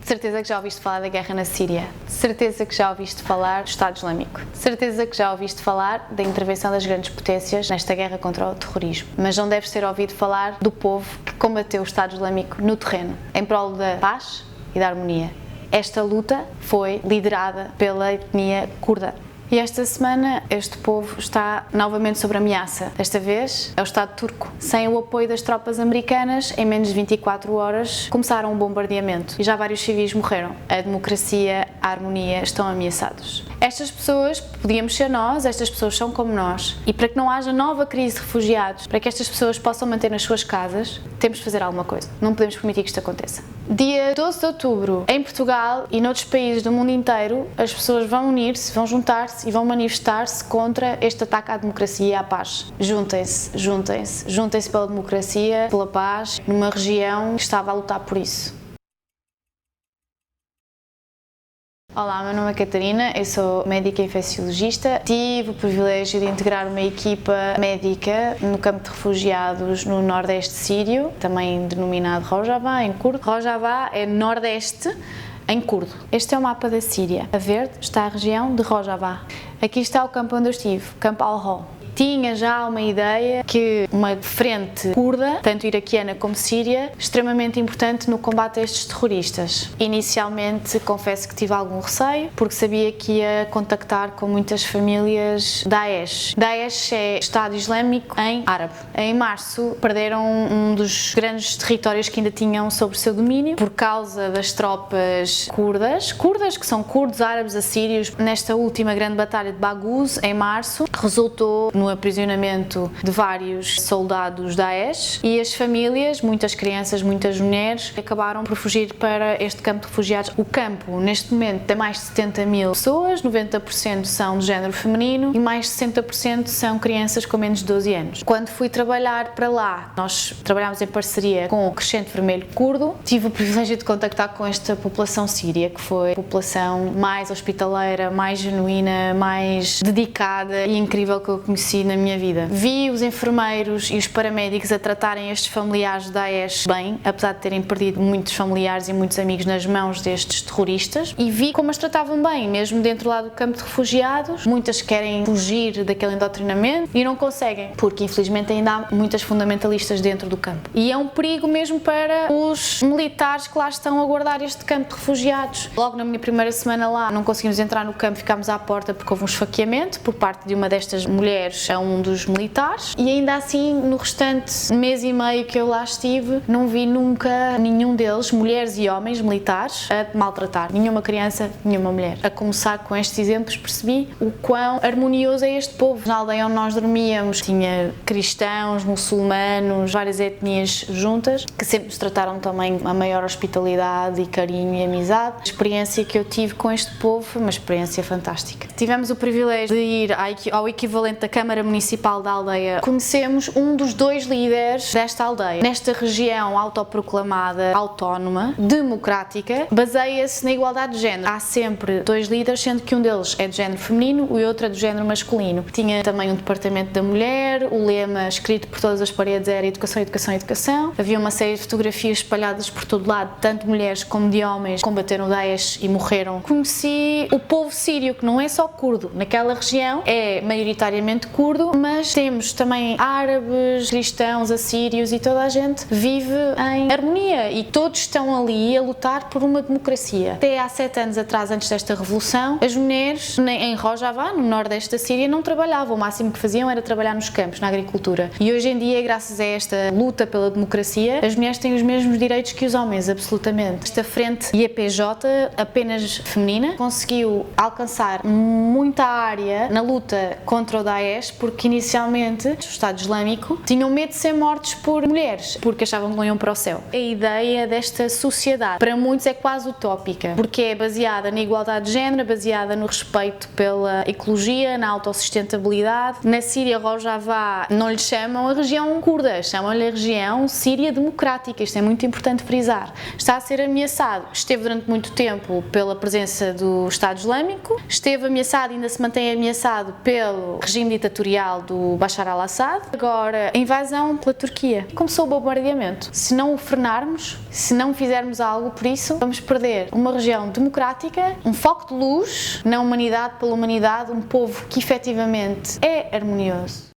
De certeza que já ouviste falar da guerra na Síria. De certeza que já ouviste falar do Estado Islâmico. De certeza que já ouviste falar da intervenção das grandes potências nesta guerra contra o terrorismo. Mas não deves ter ouvido falar do povo que combateu o Estado Islâmico no terreno, em prol da paz e da harmonia. Esta luta foi liderada pela etnia curda. E esta semana este povo está novamente sob ameaça. Desta vez é o Estado turco. Sem o apoio das tropas americanas, em menos de 24 horas começaram um bombardeamento e já vários civis morreram. A democracia, a harmonia estão ameaçados. Estas pessoas, podíamos ser nós, estas pessoas são como nós. E para que não haja nova crise de refugiados, para que estas pessoas possam manter nas suas casas, temos de fazer alguma coisa. Não podemos permitir que isto aconteça. Dia 12 de outubro, em Portugal e noutros países do mundo inteiro, as pessoas vão unir-se, vão juntar-se e vão manifestar-se contra este ataque à democracia e à paz. Juntem-se, juntem-se, juntem-se pela democracia, pela paz, numa região que estava a lutar por isso. Olá, meu nome é Catarina, eu sou médica infecciologista. Tive o privilégio de integrar uma equipa médica no campo de refugiados no Nordeste sírio, também denominado Rojava, em curdo. Rojava é Nordeste em curdo. Este é o mapa da Síria. A verde está a região de Rojava. Aqui está o campo onde eu estive, o campo Al-Hol. Tinha já uma ideia que uma frente curda, tanto iraquiana como síria, extremamente importante no combate a estes terroristas. Inicialmente, confesso que tive algum receio, porque sabia que ia contactar com muitas famílias Daesh. Daesh é Estado Islâmico em árabe. Em março, perderam um dos grandes territórios que ainda tinham sob o seu domínio, por causa das tropas curdas, que são curdos, árabes, assírios. Nesta última grande batalha de Baghouz, em março, resultou no aprisionamento de vários soldados Daesh e as famílias, muitas crianças, muitas mulheres, acabaram por fugir para este campo de refugiados. O campo, neste momento, tem mais de 70 mil pessoas, 90% são de género feminino e mais de 60% são crianças com menos de 12 anos. Quando fui trabalhar para lá, nós trabalhámos em parceria com o Crescente Vermelho Curdo. Tive o privilégio de contactar com esta população síria, que foi a população mais hospitaleira, mais genuína, mais dedicada e incrível que eu conheci na minha vida. Vi os enfermeiros e os paramédicos a tratarem estes familiares de Daesh bem, apesar de terem perdido muitos familiares e muitos amigos nas mãos destes terroristas, e vi como as tratavam bem, mesmo dentro lá do campo de refugiados. Muitas querem fugir daquele endoctrinamento e não conseguem, porque infelizmente ainda há muitas fundamentalistas dentro do campo. E é um perigo mesmo para os militares que lá estão a guardar este campo de refugiados. Logo na minha primeira semana lá, não conseguimos entrar no campo, ficámos à porta porque houve um esfaqueamento por parte de uma destas mulheres a um dos militares, e ainda assim no restante mês e meio que eu lá estive não vi nunca nenhum deles, mulheres e homens militares, a maltratar nenhuma criança, nenhuma mulher. A começar com estes exemplos percebi o quão harmonioso é este povo. Na aldeia onde nós dormíamos tinha cristãos, muçulmanos, várias etnias juntas, que sempre nos trataram também a maior hospitalidade e carinho e amizade. A experiência que eu tive com este povo foi uma experiência fantástica. Tivemos o privilégio de ir ao equivalente da Câmara Municipal da aldeia. Conhecemos um dos dois líderes desta aldeia. Nesta região autoproclamada autónoma, democrática, baseia-se na igualdade de género. Há sempre dois líderes, sendo que um deles é de género feminino e o outro é de género masculino. Tinha também um departamento da mulher, o lema escrito por todas as paredes era educação, educação, educação. Havia uma série de fotografias espalhadas por todo lado, tanto de mulheres como de homens que combateram o Daesh e morreram. Conheci o povo sírio, que não é só curdo. Naquela região é maioritariamente curdo, mas temos também árabes, cristãos, assírios e toda a gente vive em harmonia e todos estão ali a lutar por uma democracia. Até há 7 anos atrás, antes desta revolução, as mulheres em Rojava, no nordeste da Síria, não trabalhavam. O máximo que faziam era trabalhar nos campos, na agricultura. E hoje em dia, graças a esta luta pela democracia, as mulheres têm os mesmos direitos que os homens, absolutamente. Esta frente IEPJ, apenas feminina, conseguiu alcançar muita área na luta contra o Daesh, porque inicialmente o Estado Islâmico tinham medo de ser mortos por mulheres, porque achavam que não iam para o céu. A ideia desta sociedade, para muitos, é quase utópica, porque é baseada na igualdade de género, baseada no respeito pela ecologia, na autossustentabilidade. Na Síria, Rojava, não lhe chamam a região curda, chamam-lhe a região Síria Democrática. Isto é muito importante frisar. Está a ser ameaçado. Esteve durante muito tempo pela presença do Estado Islâmico, esteve ameaçado, ainda se mantém ameaçado pelo regime ditatorial ditatorial do Bashar al-Assad, agora a invasão pela Turquia. Começou o bombardeamento. Se não o frenarmos, se não fizermos algo por isso, vamos perder uma região democrática, um foco de luz na humanidade pela humanidade, um povo que efetivamente é harmonioso.